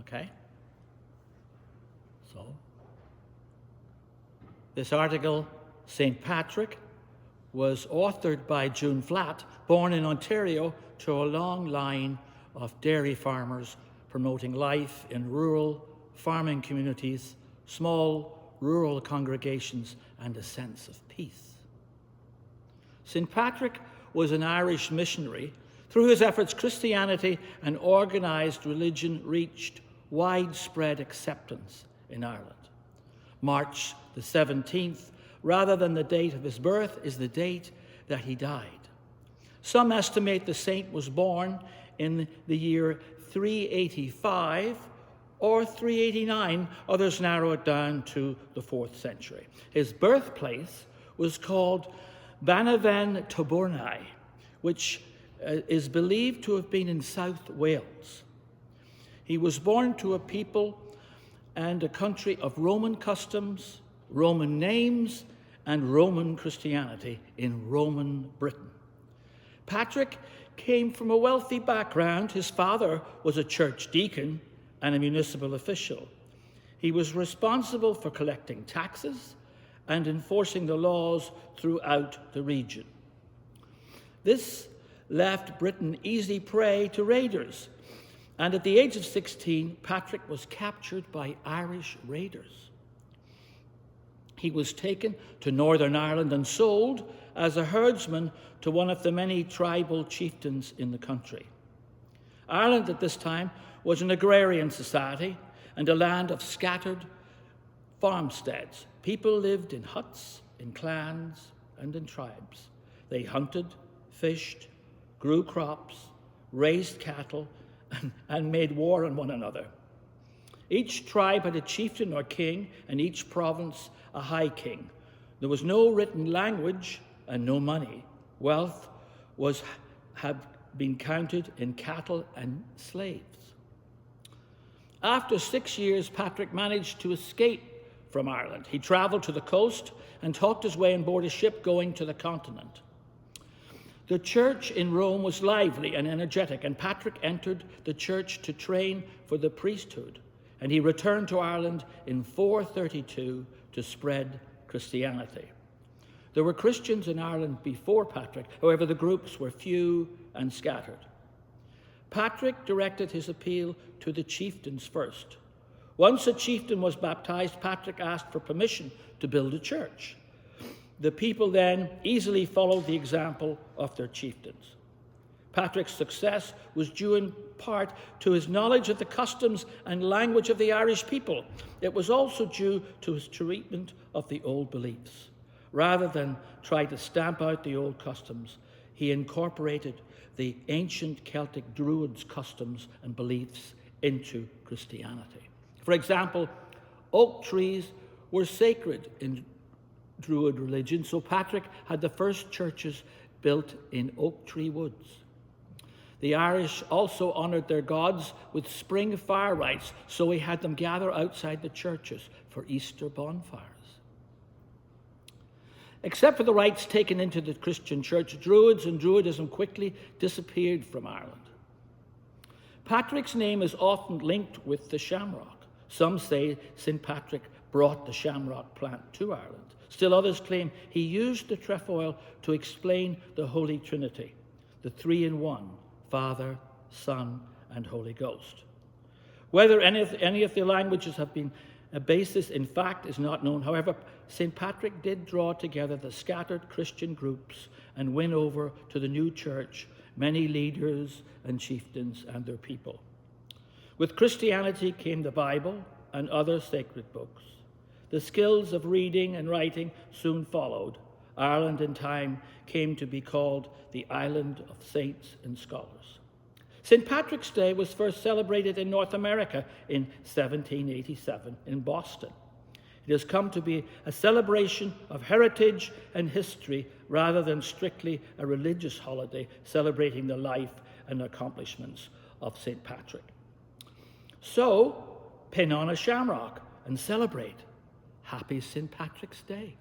Okay? So, this article, St. Patrick, was authored by June Payne, born in Ontario to a long line of dairy farmers promoting life in rural farming communities, small rural congregations, and a sense of peace. St. Patrick was an Irish missionary. Through his efforts, Christianity and organized religion reached widespread acceptance in Ireland. March the 17th, rather than the date of his birth, is the date that he died. Some estimate the saint was born in the year 385 or 389. Others narrow it down to the 4th century. His birthplace was called Bannaven Toburni, which is believed to have been in South Wales. He was born to a people and a country of Roman customs, Roman names, and Roman Christianity in Roman Britain. Patrick came from a wealthy background. His father was a church deacon and a municipal official. He was responsible for collecting taxes and enforcing the laws throughout the region. This left Britain easy prey to raiders, and at the age of 16, Patrick was captured by Irish raiders. He was taken to Northern Ireland and sold as a herdsman to one of the many tribal chieftains in the country. Ireland at this time was an agrarian society and a land of scattered farmsteads. People lived in huts, in clans, and in tribes. They hunted, fished, grew crops, raised cattle, and made war on one another. Each tribe had a chieftain or king, and each province a high king. There was no written language and no money. Wealth had been counted in cattle and slaves. After 6 years, Patrick managed to escape from Ireland. He traveled to the coast and talked his way on board a ship going to the continent. The church in Rome was lively and energetic, and Patrick entered the church to train for the priesthood, and he returned to Ireland in 432 to spread Christianity. There were Christians in Ireland before Patrick, however, the groups were few and scattered. Patrick directed his appeal to the chieftains first. Once a chieftain was baptized, Patrick asked for permission to build a church. The people then easily followed the example of their chieftains. Patrick's success was due in part to his knowledge of the customs and language of the Irish people. It was also due to his treatment of the old beliefs. Rather than try to stamp out the old customs, he incorporated the ancient Celtic Druids' customs and beliefs into Christianity. For example, oak trees were sacred in Druid religion, so Patrick had the first churches built in oak tree woods. The Irish also honoured their gods with spring fire rites, so he had them gather outside the churches for Easter bonfires. Except for the rites taken into the Christian church, Druids and Druidism quickly disappeared from Ireland. Patrick's name is often linked with the shamrock. Some say St. Patrick brought the shamrock plant to Ireland. Still others claim he used the trefoil to explain the Holy Trinity, the three-in-one, Father, Son, and Holy Ghost. Whether any of the languages have been a basis in fact is not known. However, St. Patrick did draw together the scattered Christian groups and win over to the new church many leaders and chieftains and their people. With Christianity came the Bible and other sacred books. The skills of reading and writing soon followed. Ireland in time came to be called the Island of Saints and Scholars. St. Patrick's Day was first celebrated in North America in 1787 in Boston. It has come to be a celebration of heritage and history rather than strictly a religious holiday celebrating the life and accomplishments of St. Patrick. So, pin on a shamrock and celebrate. Happy St. Patrick's Day.